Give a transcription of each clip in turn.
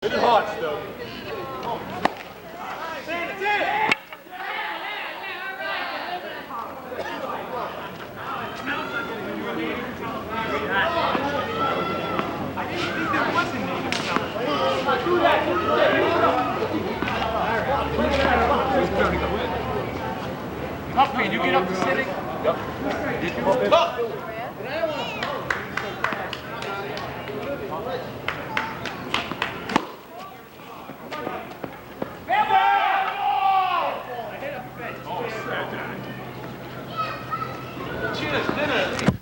It's hot still. Tough man, you get up to sitting? Yep.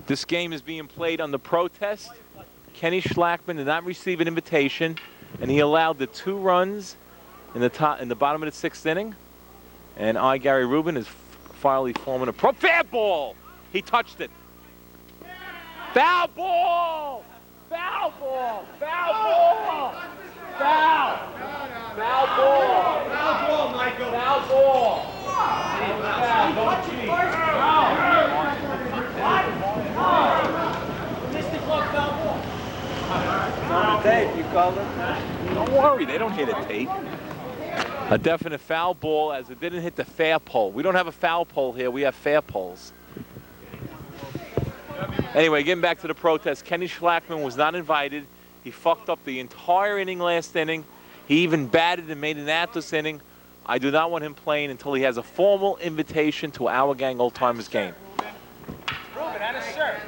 This game is being played under protest. Kenny Schlackman did not receive an invitation, and he allowed the 2 runs in the bottom of the 6th inning. And Gary Rubin is finally forming a fair ball. He touched it. Foul ball! Foul ball! Foul ball! Foul! Foul ball! Foul ball, Michael. Foul ball! Don't cheat. Tape, you called it? Don't worry, they don't hit a tape. A definite foul ball as it didn't hit the fair pole. We don't have a foul pole here, we have fair poles. Anyway, getting back to the protest, Kenny Schlackman was not invited. He fucked up the entire inning last inning. He even batted and made an out this inning. I do not want him playing until he has a formal invitation to our gang old-timers game. Ruben, out of shirt.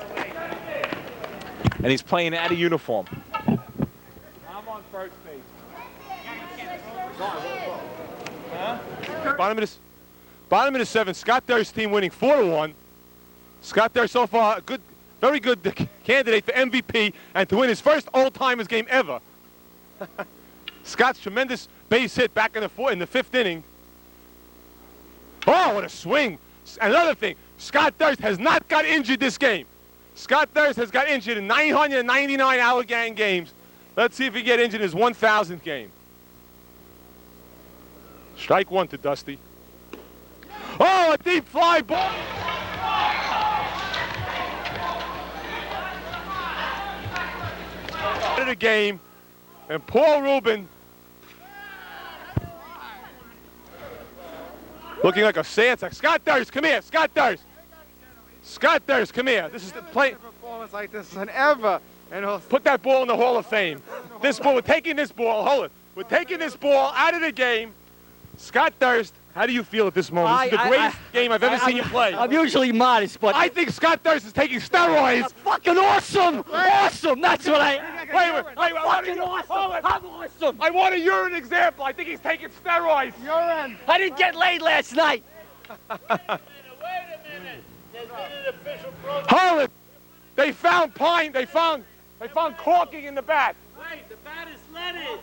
And he's playing out of uniform. I'm on first base. Bottom of the 7th, Scott Durst's team winning 4-1. Scott Durst so far good, very good candidate for MVP and to win his first old-timers game ever. Scott's tremendous base hit back in the 5th inning. Oh, what a swing. Another thing, Scott Durst has not got injured this game. Scott Durst has got injured in 999 Our Gang games. Let's see if he gets injured in his 1,000th game. Strike 1 to Dusty. Oh, a deep fly ball. Of the game, and Paul Rubin looking like a Santa. Scott Durst, come here. Scott Durst. Scott Durst, come here. This is the play. Performance like this than ever. And Put that ball in the Hall of Fame. This ball, we're taking this ball. Hold it. We're taking this ball out of the game. Scott Durst, how do you feel at this moment? This is the greatest game I've ever seen you play. I'm usually modest, but I think Scott Durst is taking steroids. fucking awesome! Awesome! That's what I... Wait, Fucking awesome! I'm awesome! I want a urine example. I think he's taking steroids. urine. I didn't get laid last night! Wait a minute. There's been an official protest. Hold it. They found pine. They found caulking in the bat. Wait, the bat is leaded.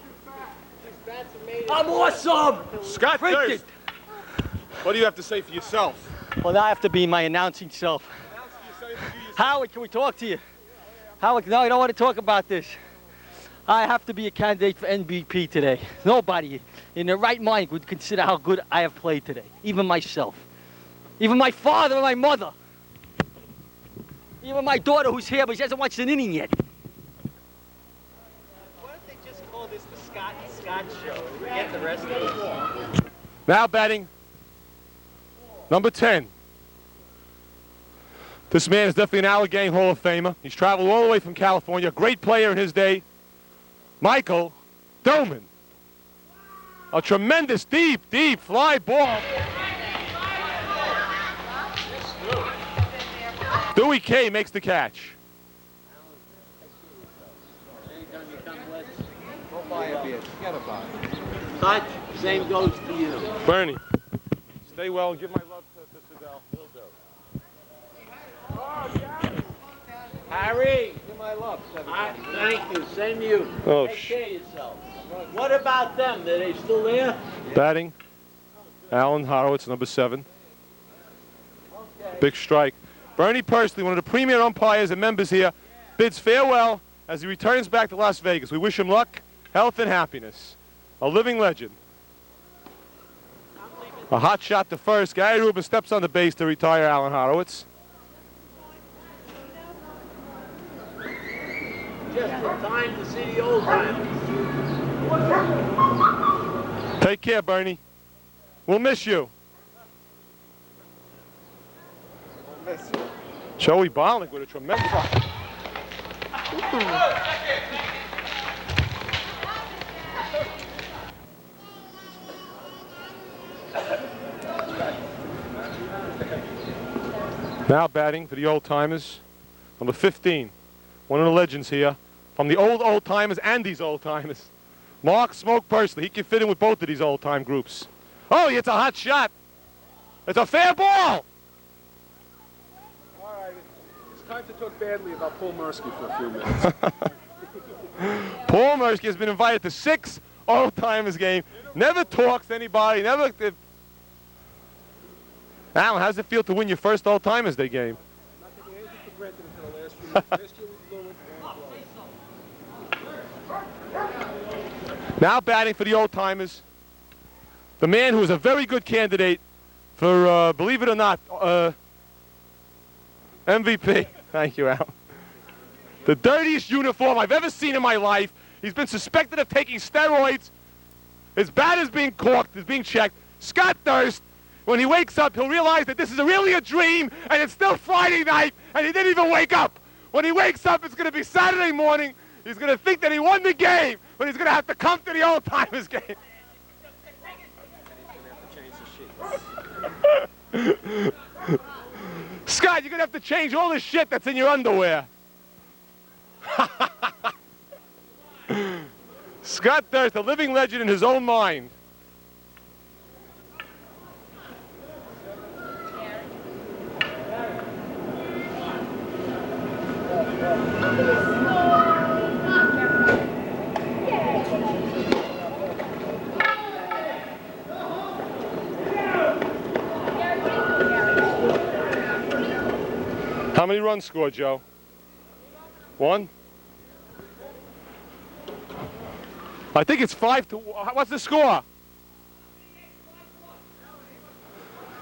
I'm awesome! Scott Freaked Durst. What do you have to say for yourself? Well, now I have to be my announcing self. Howard, can we talk to you? Howard, no, I don't want to talk about this. I have to be a candidate for MVP today. Nobody in their right mind would consider how good I have played today. Even myself. Even my father and my mother. Even my daughter who's here, but she hasn't watched an inning yet. Why don't they just call this the Scott and Scott show? We get the rest of it. Now batting, number 10. This man is definitely an Our Gang Hall of Famer. He's traveled all the way from California. A great player in his day. Michael Doman. A tremendous deep fly ball. Dewey K makes the catch. Touch, same goes to you. Bernie, stay well and give my love to Fidel. Will do. Harry, give my love. Thank you, same to you. Oh, Take care of yourself. What about them? Are they still there? Batting, Alan Horowitz, number 7. Big strike. Bernie Pursley, one of the premier umpires and members here, bids farewell as he returns back to Las Vegas. We wish him luck, health, and happiness. A living legend. A hot shot to first. Gary Rubin steps on the base to retire Alan Horowitz. Just in time to see the old timers. Take care, Bernie. We'll miss you. Joey Bolnick with a tremendous... Now batting for the Old Timers, number 15. One of the legends here, from the Old Timers and these Old Timers. Mark Smoke Pursley. He can fit in with both of these Old Time groups. Oh, it's a hot shot. It's a fair ball. All right, it's time to talk badly about Paul Mursky for a few minutes. Paul Mursky has been invited to 6 Old Timers games. Never talks to anybody. Never. Alan, how does it feel to win your first Old Timers Day game? I'm not taking anything for granted until the last few minutes. Last year we blew it and blow. Now batting for the Old Timers, the man who is a very good candidate for, believe it or not, MVP. Thank you, Al. The dirtiest uniform I've ever seen in my life. He's been suspected of taking steroids. His bat is being corked, is being checked. Scott Durst, when he wakes up, he'll realize that this is really a dream, and it's still Friday night, and he didn't even wake up. When he wakes up, it's going to be Saturday morning. He's going to think that he won the game, but he's going to have to come to the Old Timers game. Scott, you're going to have to change all the shit that's in your underwear. Scott Durst, a living legend in his own mind. How many runs scored, Joe? 1? I think it's 5-1. What's the score?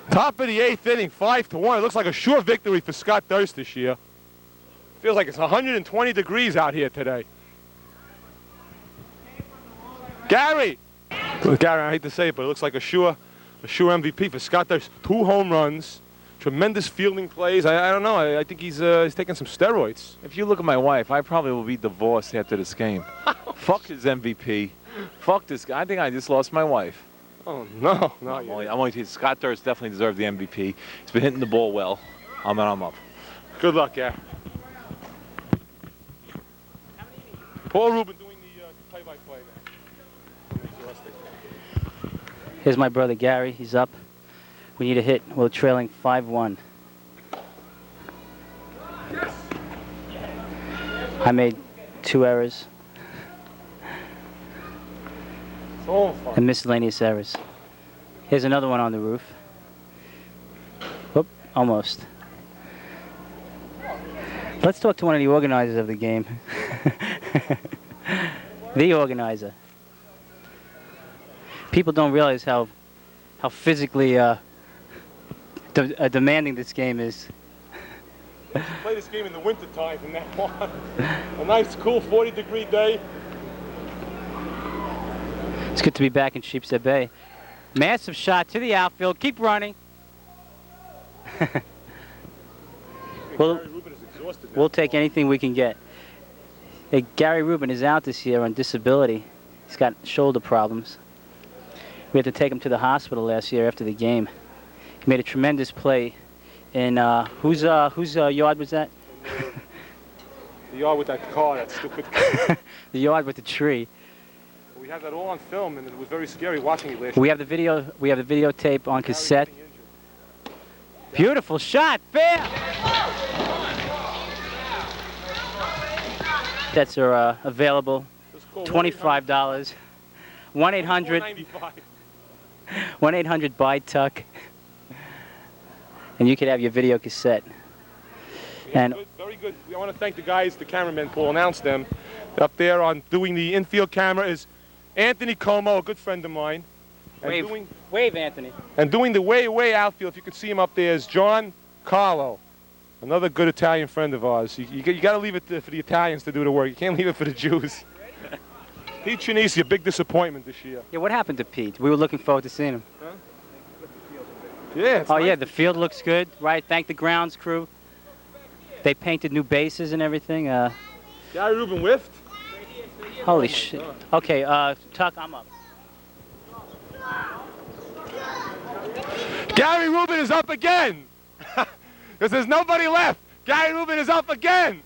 Top of the 8th inning, 5-1. It looks like a sure victory for Scott Durst this year. Feels like it's 120 degrees out here today. Gary! Gary, I hate to say it, but it looks like a sure MVP for Scott Durst. 2 home runs. Tremendous fielding plays. I don't know. I think he's taking some steroids. If you look at my wife, I probably will be divorced after this game. Fuck his MVP. Fuck this guy. I think I just lost my wife. Oh, no. I'm only teasing. Scott Durst definitely deserved the MVP. He's been hitting the ball well. I'm up. Good luck, Gary. Paul Rubin doing the play-by-play now. Here's my brother Gary. He's up. We need a hit. We're trailing 5-1. I made 2 errors. It's all fun. And miscellaneous errors. Here's another one on the roof. Whoop, almost. Let's talk to one of the organizers of the game. The organizer. People don't realize how physically demanding this game is. We should play this game in the wintertime from now on. A nice, cool 40-degree day. It's good to be back in Sheepshead Bay. Massive shot to the outfield. Keep running. We'll take anything we can get. Hey, Gary Rubin is out this year on disability. He's got shoulder problems. We had to take him to the hospital last year after the game. He made a tremendous play. And whose yard was that? The yard with that car, that stupid car. The yard with the tree. We had that all on film, and it was very scary watching it last year. We have the video. We have the videotape on cassette. Beautiful shot, fair. Bets are available. $25. 1-800-BUY-TUCK. And you could have your video cassette. And good, very good. I want to thank the guys, the cameramen. Paul announced them. Up there on doing the infield camera is Anthony Como, a good friend of mine. And wave, Anthony. And doing the way outfield, if you can see him up there, is John Carlo, another good Italian friend of ours. You got to leave it for the Italians to do the work. You can't leave it for the Jews. Pete Chinese, a big disappointment this year. Yeah, what happened to Pete? We were looking forward to seeing him. Yeah. It's Oh, nice. yeah, the field looks good, right? Thank the grounds crew. They painted new bases and everything. Gary Rubin whiffed. Holy shit. Okay, Tuck, I'm up. Gary Rubin is up again. Because there's nobody left. Gary Rubin is up again.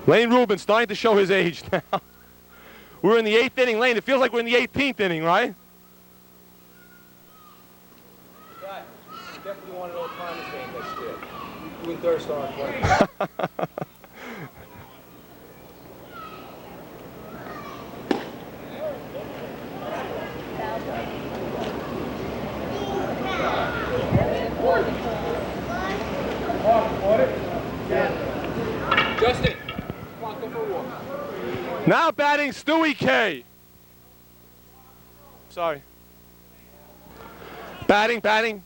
Lane Rubin starting to show his age now. We're in the 8th inning, Lane. It feels like we're in the 18th inning, right? Definitely want an old-timers game next year. You and Durst aren't playing. Justin, come on, go for a walk. Now batting Stewie K. Sorry. Batting.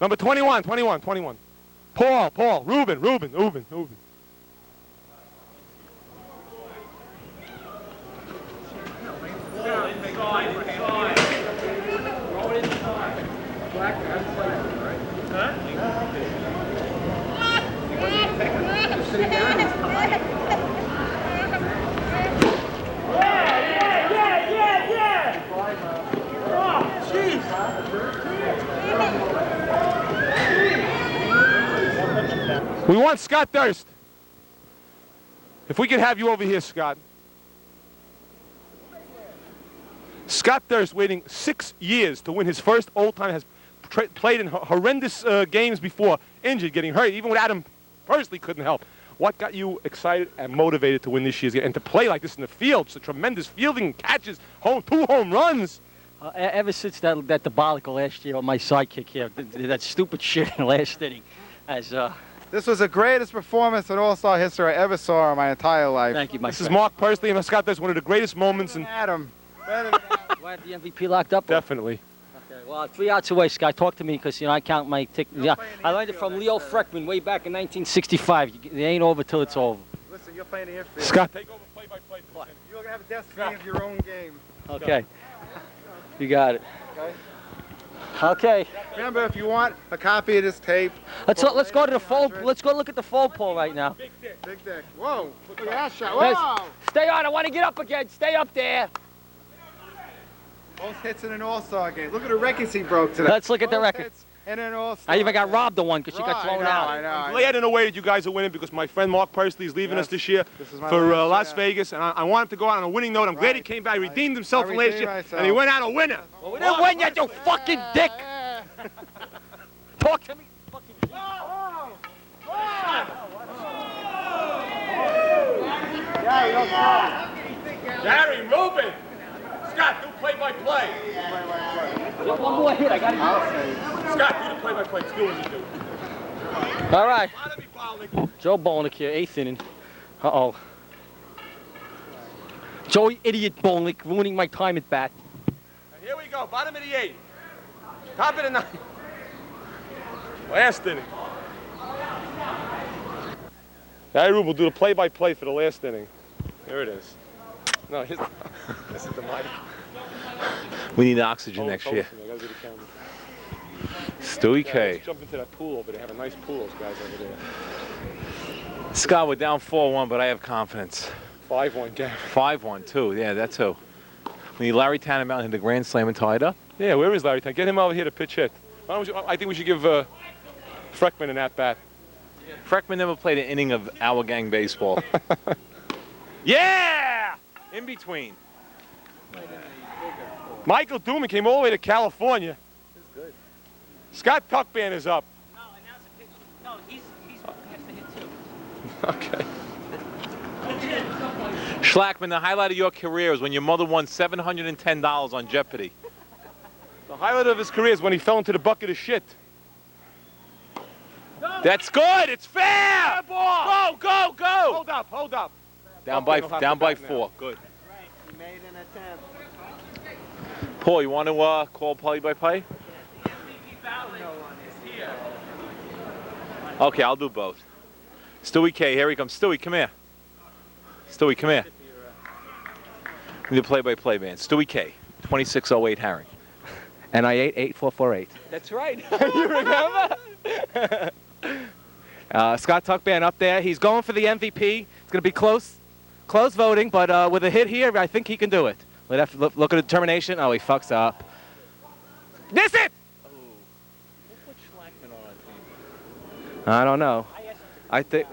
Number 21. Paul, Rubin. We want Scott Durst. If we could have you over here, Scott. Scott Durst waiting 6 years to win his first old-time, has played in horrendous games before, injured, getting hurt, even with Adam personally couldn't help. What got you excited and motivated to win this year's game and to play like this in the field? It's a tremendous fielding, catches, 2 home runs. Ever since that debacle last year on my sidekick here, that stupid shit in the last inning, This was the greatest performance in All-Star history I ever saw in my entire life. thank you, my This is friend. Mark Pursley and Scott Durst, one of the greatest moments in... Adam. Better than Adam. Why the MVP locked up? Definitely. Okay, well, 3 outs away, Scott. Talk to me, because I count my tick. Yeah, I learned it from Leo Freckman way back in 1965. It ain't over till it's over. Listen, you're playing the infield. Scott, take over play-by-play. You're going to have a destiny of your own game. Okay. You got it. Okay. Remember, if you want a copy of this tape, Let's go to the phone. Let's go look at the phone poll right now. Big dick. Whoa. Look at that shot. Let's- Whoa. Stay on. I want to get up again. Stay up there. Most hits in an All-Star game. Look at the records he broke today. Let's look at the Most record. hits in an All-Star I even got game. robbed of one because she got thrown out. I know. I'm glad in a way that you guys are winning because my friend Mark Pursley is leaving us this year This is my for last Las chance. Vegas, and I want him to go out on a winning note. I'm glad he Right. came back, redeemed himself I from last redeemed year, myself. and he went out a winner. Well, we didn't win yet, you fucking dick. Talk to me. Gary Rubin. Scott, do play-by-play. Just one more hit. I got it. Scott, do the play-by-play. Let's do what you do. All right. Bottom me, Bolnick. Joe Bolnick here, 8th inning. Uh-oh. Joey Idiot Bolnick ruining my time at bat. Here we go. Bottom of the 8th. Top of the 9th. Last inning. Gary Rubin will do the play-by-play for the last inning. Here it is. No, this is the mic. We need oxygen next year. I gotta do the camera. Stewie Yeah, K. let's jump into that pool over there. Have a nice pool, those guys over there. Scott, we're down 4-1, but I have confidence. 5-1 Gary. 5-1, too. Yeah, that's who. We need Larry Tannenbaum hit the grand slam and tied up. Yeah, where is Larry? Get him over here to pitch hit. I think we should give Freckman an at-bat. Freckman never played an inning of our gang baseball. Yeah! In between. Michael Duman came all the way to California. Scott Tuckban is up. No, he's past the hit, too. Okay. Schlackman, the highlight of your career is when your mother won $710 on Jeopardy. The highlight of his career is when he fell into the bucket of shit. That's good. It's fair. Go, go, go. Hold up. Down Tuckman will have by to bat 4. Good. He made an attempt. Paul, you want to call play-by-play? Okay, I'll do both. Stewie K, here he comes. Stewie, come here. Stewie, come here. Need a play-by-play, man. Stewie K, 2608 Herring. And I ate 8448. That's right. You remember? Scott Tuckban up there. He's going for the MVP. It's going to be close voting, but with a hit here, I think he can do it. Look at the determination. Oh, he fucks up. Miss it! Oh. We'll put Schlackman on our team. I don't know. I think.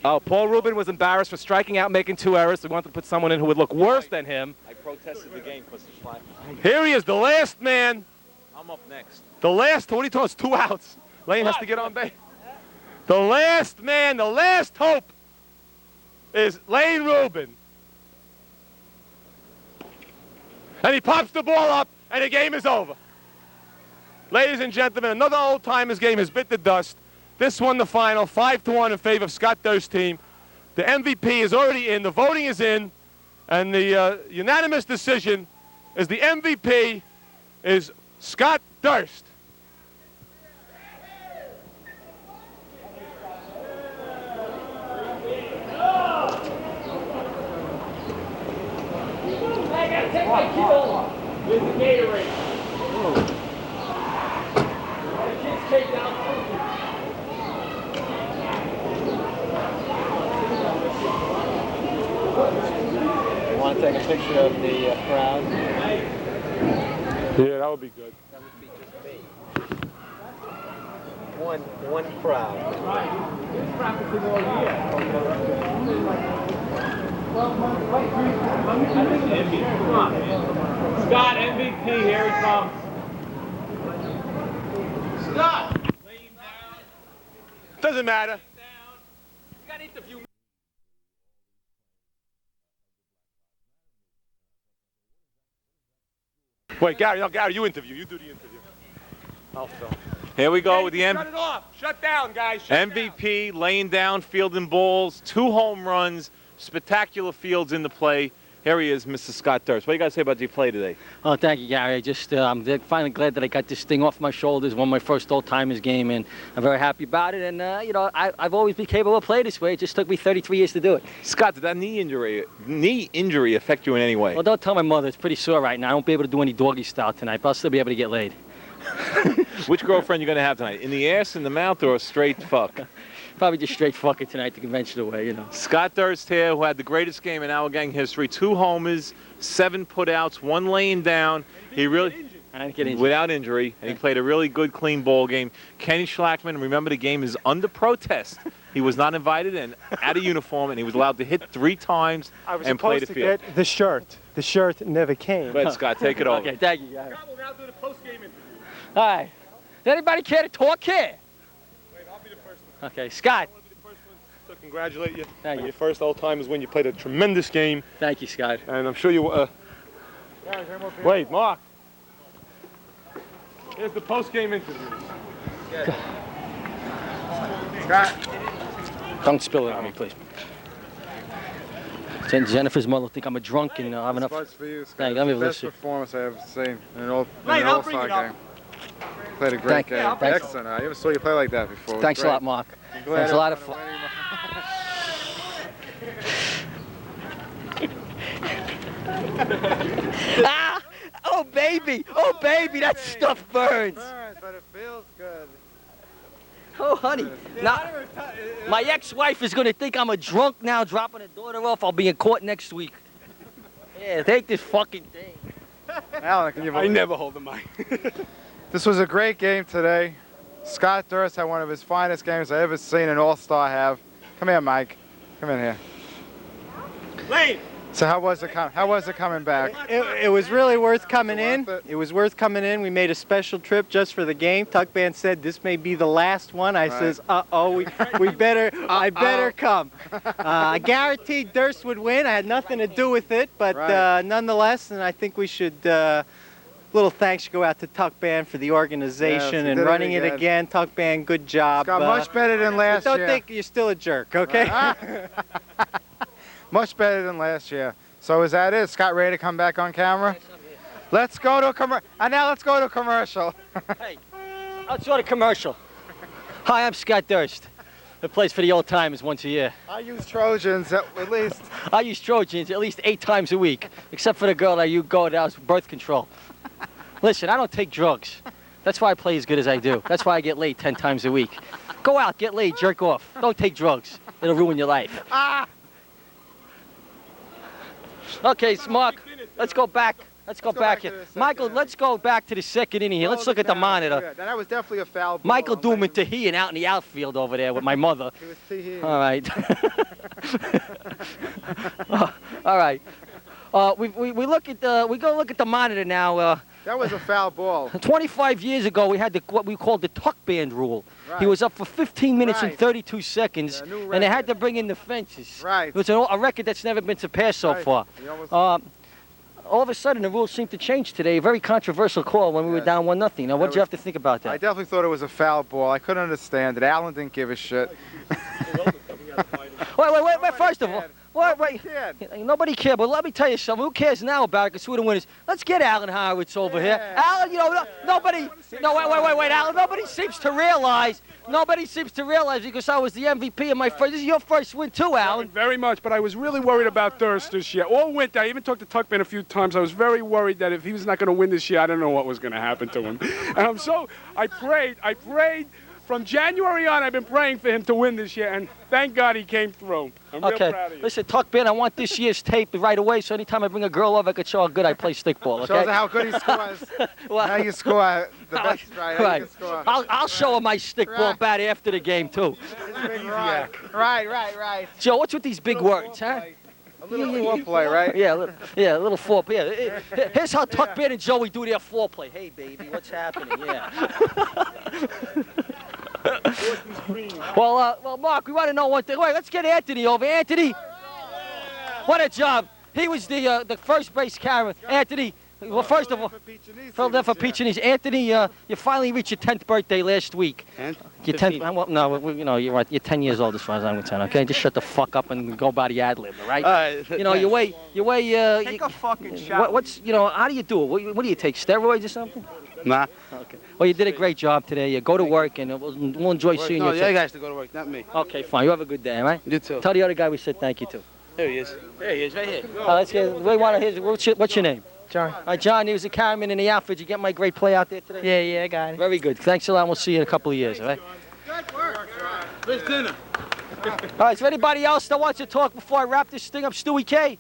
Oh, Paul Rubin was embarrassed for striking out, making 2 errors. We wanted to put someone in who would look worse than him. I protested the game because of Schlackman. Here he is, the last man. I'm up next. The last, what do you tell us, 2 outs. Lane has to get on base. The last man, the last hope is Lane Rubin. And he pops the ball up, and the game is over. Ladies and gentlemen, another old-timers game has bit the dust. This won the final, 5-1 in favor of Scott Durst's team. The MVP is already in, the voting is in, and the unanimous decision is the MVP is Scott Durst. I gotta take my kid over. Where's the Gatorade? The kids came down through. Want to take a picture of the crowd? Yeah, that would be good. That would be just me. One crowd. He's practicing all year. Scott, MVP, here he comes. Scott! Laying down. Doesn't matter. You got to interview me. Wait, Gary, no, Gary, you interview. You do the interview. I'll film. Here we go with the Shut it off. Shut down, guys. Shut MVP, laying down, fielding balls, 2 home runs, spectacular fields in the play. Here he is, Mr. Scott Durst. What do you guys say about your play today? Oh, thank you, Gary. I'm finally glad that I got this thing off my shoulders. Won my first old-timers game, and I'm very happy about it. And, I've always been capable of playing this way. It just took me 33 years to do it. Scott, did that knee injury affect you in any way? Well, don't tell my mother. It's pretty sore right now. I won't be able to do any doggy style tonight, but I'll still be able to get laid. Which girlfriend you going to have tonight? In the ass, in the mouth, or a straight fuck? Probably just straight fucking tonight the conventional way, Scott Durst here, who had the greatest game in our gang history. 2 homers, 7 putouts, 1 laying down. He really, I didn't get injured. without injury, and he played a really good, clean ball game. Kenny Schlackman, remember the game is under protest. He was not invited and out of uniform, and he was allowed to hit 3 times and play the field. Get the shirt. The shirt never came. Go ahead, Scott, take it over. Okay, thank you, Gary. Scott will now do the post-game interview. All right. Does anybody care to talk here? Wait, I'll be the first one. Okay, Scott. I'll be the first one to congratulate you Thank on you. your first old-timers win. You played a tremendous game, Thank you, Scott. and I'm sure you... Wait, Mark. Here's the post-game interview. Scott. Don't spill it on me, please. Jennifer's mother will think I'm a drunk and have enough. This for you, Scott. Thank you. Let me Best listen. performance I ever seen in an Lane, I'll bring all-star it up. game. Played a great Thank you. game. Yeah, thanks. Excellent. I never saw you play like that before. It was Thanks a great. lot, Mark. I'm glad Thanks a I lot of won a winning- Ah! Oh, baby! Oh, baby! That stuff burns! Burns, but it feels good. Oh, honey. Now, my ex-wife is going to think I'm a drunk now, dropping her daughter off. I'll be in court next week. Yeah, take this fucking thing. Alan, can you I never hold the mic. This was a great game today. Scott Durst had one of his finest games I ever seen an all-star have. Come here, Mike. Come in here. Lane! So how was it coming back? It was really worth coming in. Worth it? It was worth coming in. We made a special trip just for the game. Tuck Band said this may be the last one. I says, uh-oh, we better, I better come. I guaranteed Durst would win. I had nothing to do with it, but Right. nonetheless, and I think we should, little thanks should go out to Tuck Band for the organization Yes, he and did it running it again. again. Tuck Band, good job. Got much better than last don't year. think you're still a jerk, okay? Much better than last year. So is that it? Scott ready to come back on camera? Let's go to a commercial. And now let's go to a commercial. Hey, let's go to commercial. Hi, I'm Scott Durst. that plays for the Old Timers once a year. I use Trojans at least. I use Trojans at least 8 times a week, except for the girl that you go down birth control. Listen, I don't take drugs. That's why I play as good as I do. That's why I get laid 10 times a week. Go out, get laid, jerk off. Don't take drugs. It'll ruin your life. Okay, so Mark, let's go back. Let's go back here. Michael, let's go back to the second inning here. Let's look at the monitor. Yeah, that was definitely a foul ball. Michael Doom and Tahian out in the outfield over there with my mother. It was Tahian. All right. All right. We go look at the monitor now. That was a foul ball. 25 years ago, we had what we called the tuck band rule. Right. He was up for 15 minutes and Right. 32 seconds, Yeah, new and they had to record. bring in the fences. Right. It was a record that's never been surpassed so Right. far. He almost- All of a sudden, the rules seem to change today. A very controversial call when we were Yes. down 1-0. Now, what did you have to think about I that? definitely thought it was a foul ball. I couldn't understand it. Allen didn't give a shit. Wait, first of all, Nobody cared. Nobody cared, but let me tell you something. Who cares now about it? Because who the winners? Let's get Alan Horowitz over here. Yeah. Alan, nobody. No, wait, Alan. Nobody seems to realize. Nobody seems to realize because I was the MVP of my first. This is your first win too, Alan. Very much, but I was really worried about Durst this year. All winter, I even talked to Tuckman a few times. I was very worried that if he was not going to win this year, I don't know what was going to happen to him. And I prayed. From January on, I've been praying for him to win this year, and thank God he came through. I'm real proud of you. Listen, Tuck Ben, I want this year's tape right away, so anytime I bring a girl over, I can show how good I play stickball, okay? Shows how good he scores. Well, Now you score the best, right? How you can score. I'll show her my stickball bat after the game, too. Right. Joe, what's with these big words, huh? A little foreplay, right? Yeah, a little foreplay. Yeah. Here's how Tuck Ben and Joey do their foreplay. Hey, baby, what's happening? Yeah. Well, Mark, we want to know one thing. Wait, let's get Anthony over. Anthony, what a job. He was the first base camera. Anthony, well, first of all, filled in for Peachinese. Anthony, you finally reached your 10th birthday last week. Your 10th? Well, no, you're right. You're 10 years old as far as I'm concerned. Okay, just shut the fuck up and go by the ad lib, all right? You weigh. Take a fucking shot. How do you do it? What do you take? Steroids or something? Nah. Okay. Well, you did a great job today. You go to work, and we'll enjoy seeing you. No, you guys to go to work, not me. Okay, fine. You have a good day, all right? You too. Tell the other guy we said thank you to. There he is. There he is, right here. Let's get. We want to hear. What's your name? John. All right, John. He was a cameraman in the outfit. Did you get my great play out there today? Yeah, I got it. Very good. Thanks a lot. We'll see you in a couple of years, all right? Where's dinner? All right. Is there anybody else that wants to talk before I wrap this thing up? Stewie K.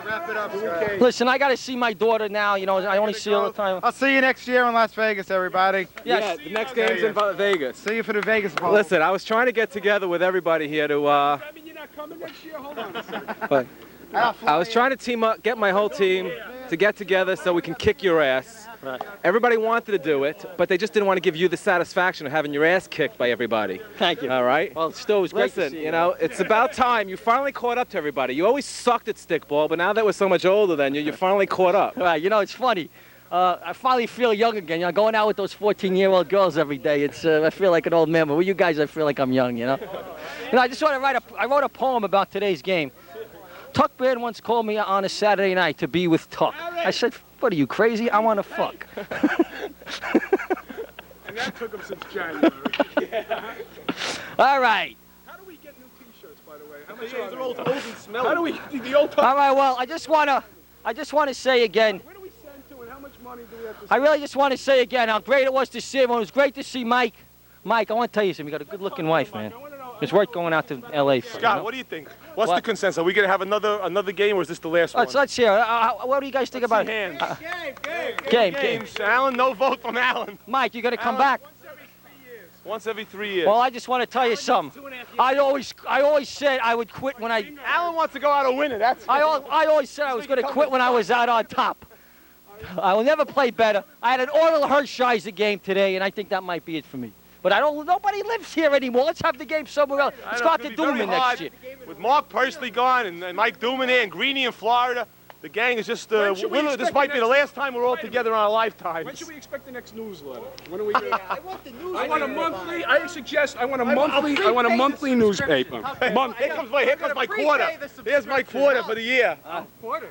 Wrap it up, Scott. Listen, I got to see my daughter now. I only see her all the time. I'll see you next year in Las Vegas, everybody. Yes. Yeah, the next game's in Vegas. See you for the Vegas Bowl. Listen, I was trying to get together with everybody here to. I mean, you're not coming next year? Hold on a second. But I was trying to team up, get my whole team to get together so we can kick your ass. Right. Everybody wanted to do it, but they just didn't want to give you the satisfaction of having your ass kicked by everybody. Thank you. All right? Well, still, it was great to Listen, see you know, it's about time. You finally caught up to everybody. You always sucked at stickball, but now that we're so much older than you, you finally caught up. Right, it's funny. I finally feel young again. Going out with those 14-year-old girls every day. I feel like an old man. But with you guys, I feel like I'm young. I just want to I wrote a poem about today's game. Tuck Beard once called me on a Saturday night to be with Tuck. I said, "What are you crazy? I want to fuck." And that took him since January. All right. How do we get new T-shirts, by the way? How much are they? Old and smelly. How do we the old? All right. Well, I just want to say again. Where do we send to, and how much money do we have to? I really just want to say again how great it was to see everyone. It was great to see Mike. Mike, I want to tell you something. You got a good-looking wife, man. It's worth going out to L.A. for. Scott, what do you think? What's the consensus? Are we going to have another game, or is this the last one? Let's hear. What do you guys think about hands. Game. Games. Alan, no vote from Alan. Mike, you going to come back? Once every 3 years. Well, I just want to tell you something. I always said I would quit when I. Alan wants to go out a winner. That's. I always said I was going to quit when I was out on top. I will never play better. I had an Oral Hershiser game today, and I think that might be it for me. But nobody lives here anymore. Let's have the game somewhere else. Let's go out to Dooman next year. With Mark Pursley gone and Mike Dooman there and Greeny in Florida, The gang is just, When should we this expect might the be the next- last time we're all together in our lifetimes. When should we expect the next newsletter? When are we gonna? I want the newspaper. I want a monthly. I suggest I want a monthly. I want a monthly newspaper. Here comes my quarter. Here's my quarter for the year.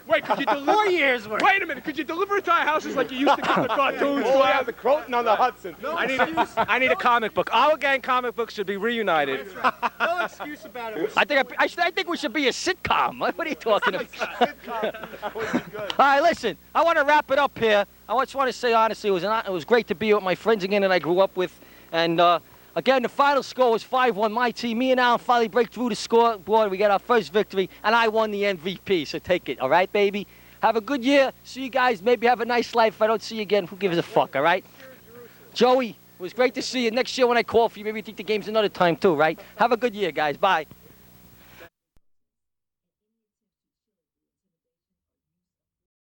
Wait, could you deliver? 4 years worth. Wait a minute. Could you deliver it to our houses like you used to get the cartoons? Oh, yeah, the Croton on the Hudson. I need a comic book. Our gang comic book should be reunited. No excuse about it. I think we should be a sitcom. What are you talking about? All right, listen. I want to wrap it up here. I just want to say honestly, it was great to be with my friends again that I grew up with. And again, the final score was 5-1. My team, me and Alan, finally break through the scoreboard. We got our first victory, and I won the MVP. So take it, all right, baby. Have a good year. See you guys. Maybe have a nice life. If I don't see you again, who gives a fuck, all right? Joey, it was great to see you. Next year when I call for you, maybe you think the game's another time too, right? Have a good year, guys. Bye.